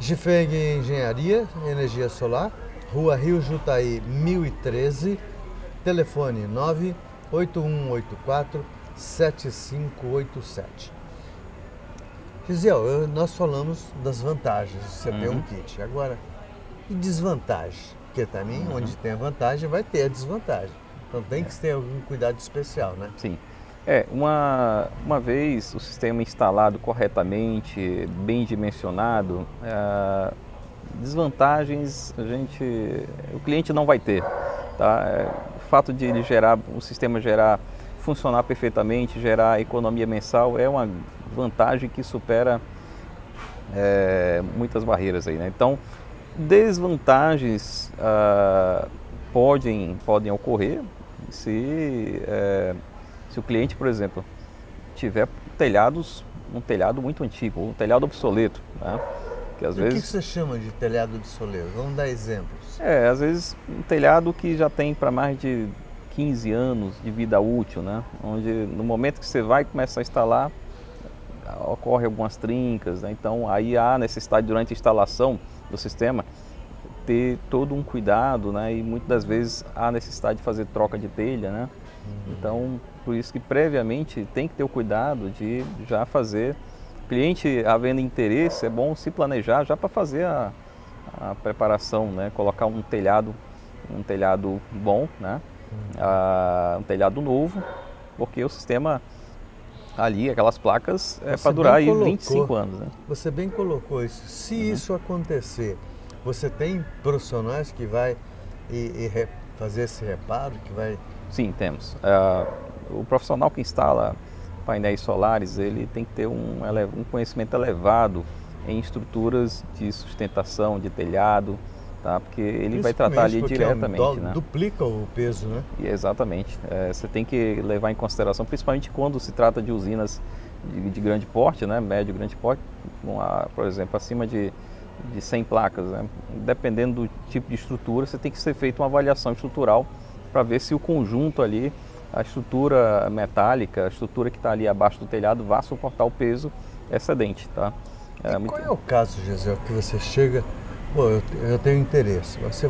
Gifeng Engenharia, Energia Solar, Rua Rio Jutaí 1013, telefone 98184-7587. Gisel, nós falamos das vantagens de você ter um kit. Agora, e desvantagem? Porque também onde tem a vantagem vai ter a desvantagem. Então tem que ter algum cuidado especial, né? Sim. Uma vez o sistema instalado corretamente, bem dimensionado, desvantagens o cliente não vai ter. Tá? O fato de ele o sistema funcionar perfeitamente, gerar economia mensal é uma vantagem que supera muitas barreiras aí, né? Então, desvantagens podem ocorrer se o cliente, por exemplo, tiver um telhado muito antigo, um telhado obsoleto, né? Que às vezes... O que você chama de telhado obsoleto? Vamos dar exemplos. Às vezes um telhado que já tem para mais de 15 anos de vida útil, né? Onde no momento que você vai começar a instalar, ocorre algumas trincas, né? Então aí há necessidade durante a instalação do sistema ter todo um cuidado, né? E muitas das vezes há necessidade de fazer troca de telha, né? Então, por isso que previamente tem que ter o cuidado de já fazer. O cliente, havendo interesse, é bom se planejar já para fazer a preparação, né? Colocar um telhado bom, né? Um telhado novo, porque o sistema ali, aquelas placas, é para durar aí 25 anos. Né? Você bem colocou isso. Se isso acontecer, você tem profissionais que vai fazer esse reparo, que vai... Sim, temos. O profissional que instala painéis solares, ele tem que ter um conhecimento elevado em estruturas de sustentação, de telhado, tá? Porque ele vai tratar ali diretamente. Né? Duplica o peso, né? Exatamente. Você tem que levar em consideração, principalmente quando se trata de usinas de grande porte, né? Médio e grande porte, por exemplo, acima de 100 placas. Né? Dependendo do tipo de estrutura, você tem que ser feita uma avaliação estrutural para ver se o conjunto ali, a estrutura metálica, a estrutura que está ali abaixo do telhado, vai suportar o peso excedente. Tá? Qual é o caso, Gisel, que você chega, eu tenho interesse, você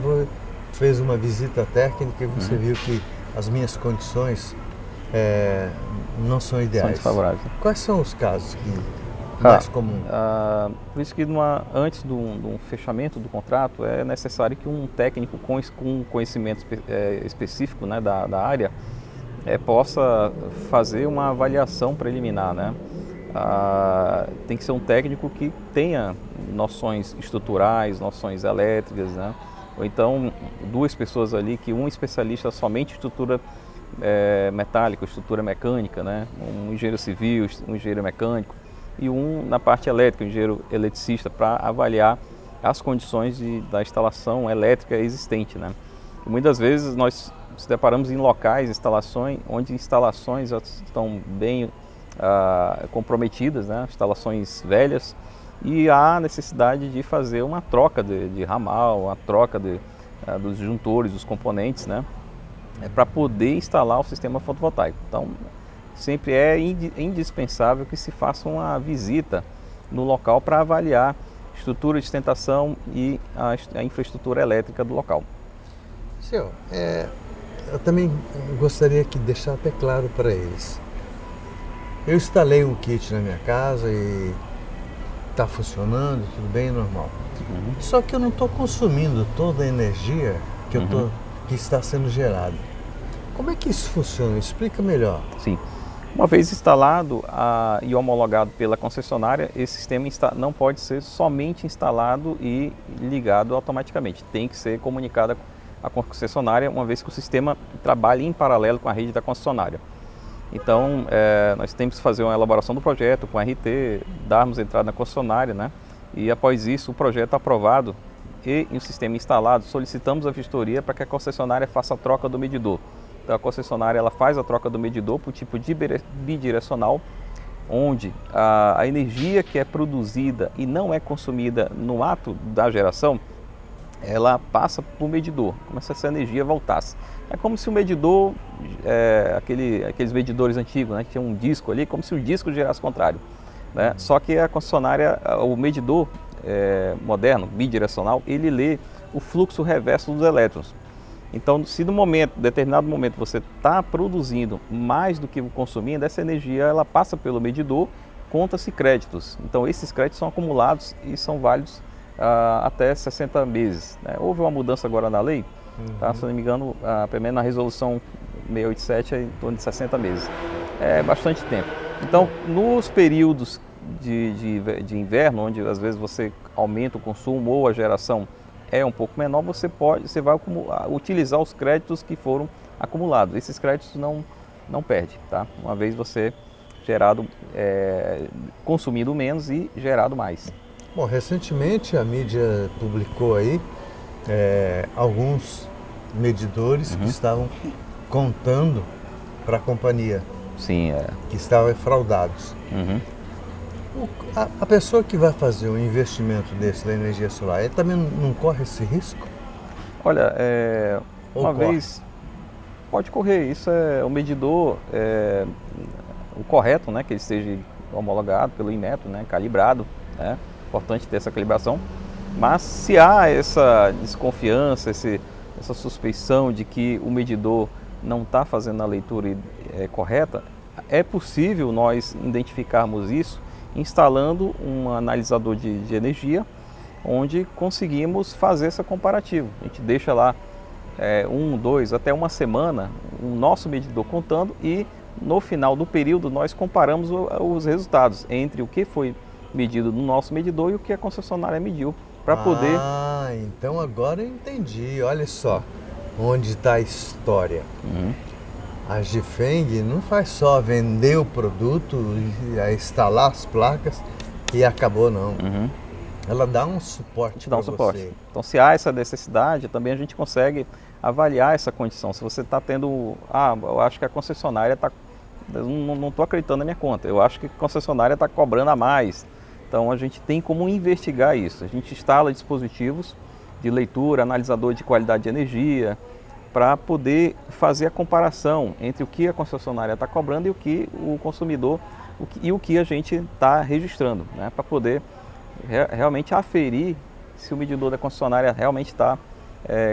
fez uma visita técnica e você viu que as minhas condições não são ideais. São desfavoráveis. Quais são os casos mais comuns? Por isso que antes do fechamento do contrato é necessário que um técnico com conhecimento específico, né, da área possa fazer uma avaliação preliminar, né? Tem que ser um técnico que tenha noções estruturais, noções elétricas, né? Ou então duas pessoas ali, que um especialista somente em estrutura metálica, estrutura mecânica, né? Um engenheiro civil, um engenheiro mecânico, e um na parte elétrica, um engenheiro eletricista, para avaliar as condições da instalação elétrica existente, né? E muitas vezes nós se deparamos em locais, onde instalações já estão bem comprometidas, né? Instalações velhas, e há necessidade de fazer uma troca de ramal, uma troca dos disjuntores, dos componentes, né? Para poder instalar o sistema fotovoltaico. Então, sempre é indispensável que se faça uma visita no local para avaliar a estrutura de sustentação e a infraestrutura elétrica do local. Senhor, eu também gostaria de deixar até claro para eles. Eu instalei um kit na minha casa e está funcionando, tudo bem, normal. Só que eu não estou consumindo toda a energia que está sendo gerada. Como é que isso funciona? Explica melhor. Sim. Uma vez instalado e homologado pela concessionária, esse sistema não pode ser somente instalado e ligado automaticamente. Tem que ser comunicado à concessionária, uma vez que o sistema trabalha em paralelo com a rede da concessionária. Então, nós temos que fazer uma elaboração do projeto com a RT, darmos entrada na concessionária, né? E após isso, o projeto aprovado e o sistema instalado, solicitamos a vistoria para que a concessionária faça a troca do medidor. Então, a concessionária faz a troca do medidor para o tipo bidirecional, onde a energia que é produzida e não é consumida no ato da geração, ela passa para o medidor, como se essa energia voltasse. É como se o medidor, aqueles medidores antigos, né, que tinha um disco ali, como se o disco gerasse o contrário. Né? Só que a concessionária, o medidor, moderno, bidirecional, ele lê o fluxo reverso dos elétrons. Então, se no determinado momento você está produzindo mais do que consumindo, essa energia ela passa pelo medidor, conta-se créditos. Então, esses créditos são acumulados e são válidos até 60 meses. Né? Houve uma mudança agora na lei, tá? Se não me engano, pelo menos na resolução 687 é em torno de 60 meses. É bastante tempo. Então, nos períodos de inverno, onde às vezes você aumenta o consumo ou a geração é um pouco menor, você vai utilizar os créditos que foram acumulados. Esses créditos não perde, tá? Uma vez você consumindo menos e gerado mais. Bom, recentemente a mídia publicou aí alguns medidores que estavam contando para a companhia. Sim, que estavam fraudados. A pessoa que vai fazer um investimento desse da energia solar, ele também não corre esse risco? Olha, uma vez pode correr, isso é o medidor, o correto, né, que ele esteja homologado pelo Inmetro, né, calibrado, né, importante ter essa calibração, mas se há essa desconfiança, essa suspeição de que o medidor não está fazendo a leitura correta, é possível nós identificarmos isso instalando um analisador de energia, onde conseguimos fazer essa comparativa. A gente deixa lá 1, 2, até uma semana o nosso medidor contando e no final do período nós comparamos os resultados entre o que foi medido no nosso medidor e o que a concessionária mediu para poder... Ah, então agora eu entendi. Olha só onde está a história. A Gifeng não faz só vender o produto, instalar as placas e acabou, não. Ela dá um suporte para você. Então, se há essa necessidade, também a gente consegue avaliar essa condição. Se você está tendo... eu acho que a concessionária está... Não estou acreditando na minha conta. Eu acho que a concessionária está cobrando a mais. Então, a gente tem como investigar isso. A gente instala dispositivos de leitura, analisador de qualidade de energia, para poder fazer a comparação entre o que a concessionária está cobrando e o que o consumidor e o que a gente está registrando, né? Para poder realmente aferir se o medidor da concessionária realmente está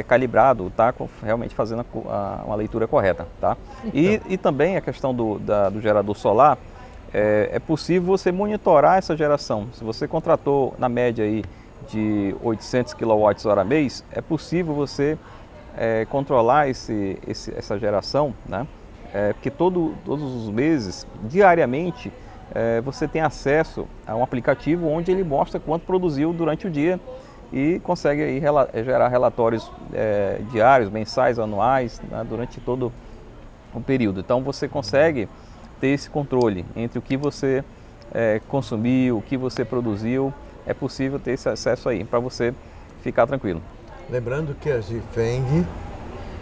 calibrado, está realmente fazendo uma leitura correta. Tá? Então. E também a questão do gerador solar, é possível você monitorar essa geração. Se você contratou na média aí de 800 kWh mês, é possível você controlar essa geração, né? Porque todos os meses, diariamente, você tem acesso a um aplicativo onde ele mostra quanto produziu durante o dia e consegue aí gerar relatórios diários, mensais, anuais, né, durante todo o período. Então você consegue ter esse controle entre o que você consumiu, o que você produziu. É possível ter esse acesso aí para você ficar tranquilo. Lembrando que a Gifeng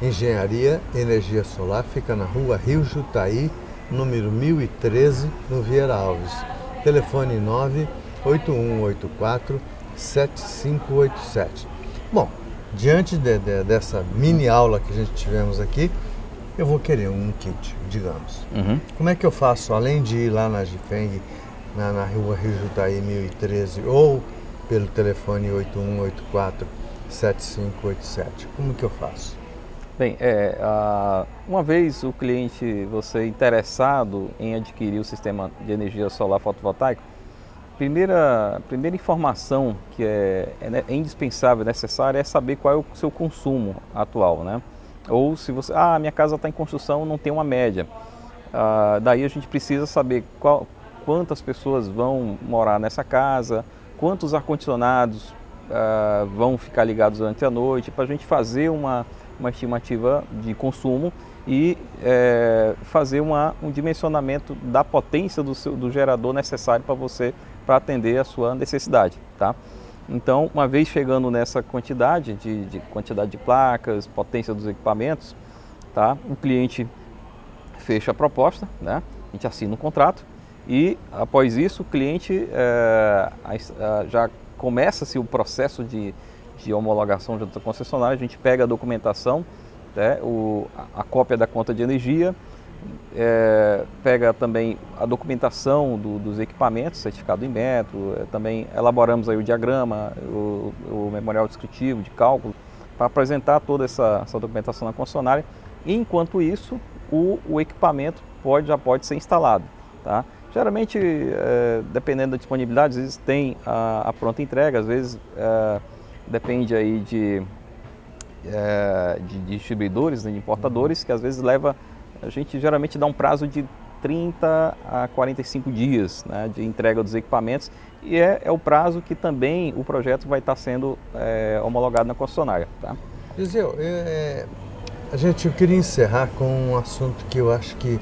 Engenharia Energia Solar fica na rua Rio Jutaí, número 1013, no Vieira Alves. Telefone 98184-7587. Bom, diante dessa mini aula que a gente tivemos aqui, eu vou querer um kit, digamos. Como é que eu faço, além de ir lá na Gifeng, na rua Rio Jutaí 1013, ou pelo telefone 8184-7587? Como que eu faço? Bem, uma vez o cliente, você interessado em adquirir o sistema de energia solar fotovoltaica, primeira informação que é indispensável, necessária, é saber qual é o seu consumo atual, né? Ou se você, minha casa está em construção, não tem uma média. Daí a gente precisa saber quantas pessoas vão morar nessa casa, quantos ar-condicionados vão ficar ligados durante a noite, para a gente fazer uma estimativa de consumo e fazer um dimensionamento da potência do gerador necessário para atender a sua necessidade, tá? Então, uma vez chegando nessa quantidade de placas, potência dos equipamentos, tá? O cliente fecha a proposta, né? A gente assina um contrato e após isso o cliente já começa-se o processo de homologação junto à concessionária. A gente pega a documentação, né, a cópia da conta de energia, pega também a documentação dos equipamentos, certificado Inmetro, também elaboramos aí o diagrama, o memorial descritivo de cálculo, para apresentar toda essa documentação na concessionária. E, enquanto isso, o equipamento já pode ser instalado. Tá? Geralmente, dependendo da disponibilidade, às vezes tem a pronta entrega, às vezes depende aí de distribuidores, né, de importadores, que às vezes a gente geralmente dá um prazo de 30 a 45 dias, né, de entrega dos equipamentos, e é o prazo que também o projeto vai estar sendo homologado na concessionária. Tá? Gisel, eu queria encerrar com um assunto que eu acho que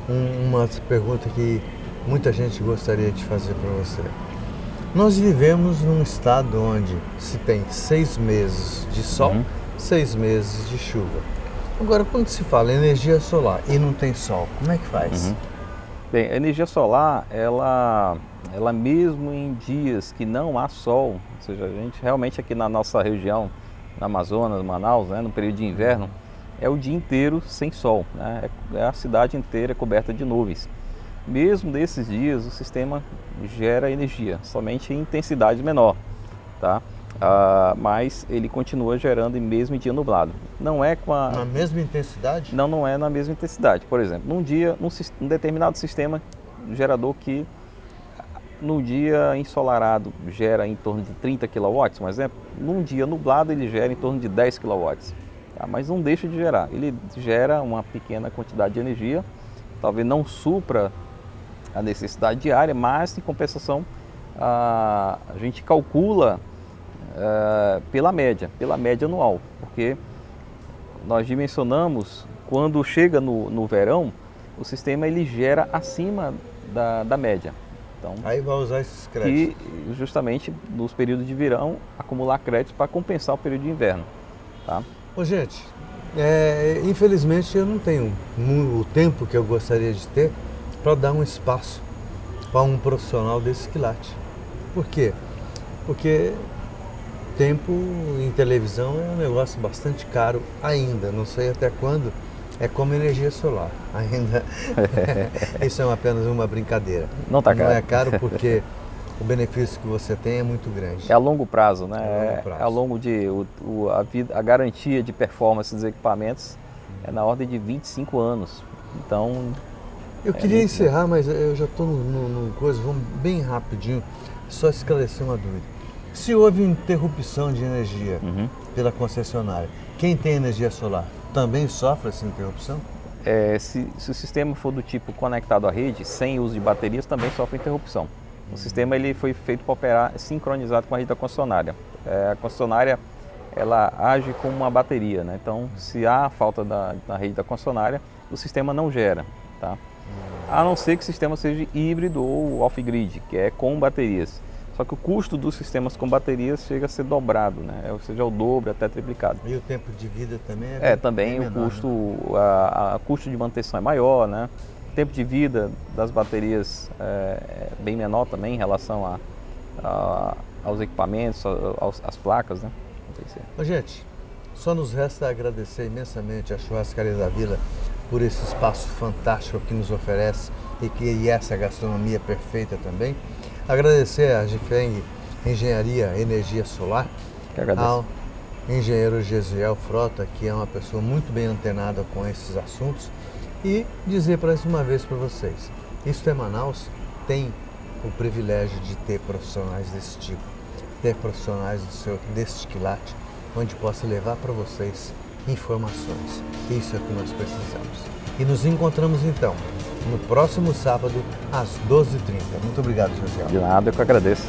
uma pergunta que muita gente gostaria de fazer para você. Nós vivemos num estado onde se tem 6 meses de sol, 6 meses de chuva. Agora, quando se fala em energia solar e não tem sol, como é que faz? Bem, a energia solar, ela mesmo em dias que não há sol, ou seja, a gente realmente aqui na nossa região, na Amazonas, Manaus, né, no período de inverno, é o dia inteiro sem sol, né? A cidade inteira coberta de nuvens. Mesmo nesses dias, o sistema gera energia, somente em intensidade menor, tá? Mas ele continua gerando mesmo em dia nublado. Não é com a... Na mesma intensidade? Não é na mesma intensidade. Por exemplo, num determinado sistema gerador que no dia ensolarado gera em torno de 30 kW, por exemplo, num dia nublado ele gera em torno de 10 kW. Tá? Mas não deixa de gerar. Ele gera uma pequena quantidade de energia, talvez não supra a necessidade diária, mas em compensação a gente calcula pela média anual, porque nós dimensionamos quando chega no verão, o sistema ele gera acima da média. Então, aí vai usar esses créditos. E justamente nos períodos de verão acumular créditos para compensar o período de inverno. Tá? Ô, gente, infelizmente eu não tenho o tempo que eu gostaria de ter para dar um espaço para um profissional desse quilate. Por quê? Porque tempo em televisão é um negócio bastante caro ainda, não sei até quando, é como energia solar, ainda. Isso é apenas uma brincadeira. Não está caro. Não é caro porque o benefício que você tem é muito grande. É a longo prazo, né? É a longo prazo. A garantia de performance dos equipamentos é na ordem de 25 anos. Então, eu queria encerrar, mas eu já estou no coisa, vamos bem rapidinho, só esclarecer uma dúvida. Se houve interrupção de energia pela concessionária, quem tem energia solar também sofre essa interrupção? Se o sistema for do tipo conectado à rede, sem uso de baterias, também sofre interrupção. O sistema ele foi feito para operar sincronizado com a rede da concessionária. A concessionária ela age como uma bateria, né? Então, se há falta na rede da concessionária, o sistema não gera. Tá? A não ser que o sistema seja híbrido ou off-grid, que é com baterias. Só que o custo dos sistemas com baterias chega a ser dobrado, né? Ou seja, o dobro, até triplicado. E o tempo de vida também também bem o menor, custo, né? a custo de manutenção é maior, né? O tempo de vida das baterias é bem menor também em relação aos equipamentos, às placas, né? Ô, gente, só nos resta agradecer imensamente a Churrascaria da Vila por esse espaço fantástico que nos oferece e essa gastronomia perfeita também. Agradecer a Gifeng Engenharia Energia Solar, ao engenheiro Gesiel Frota, que é uma pessoa muito bem antenada com esses assuntos, e dizer mais uma vez para vocês, Isto é Manaus tem o privilégio de ter profissionais desse tipo, ter profissionais deste quilate, onde possa levar para vocês informações. Isso é o que nós precisamos. E nos encontramos então no próximo sábado às 12h30. Muito obrigado, José. De nada, eu que agradeço.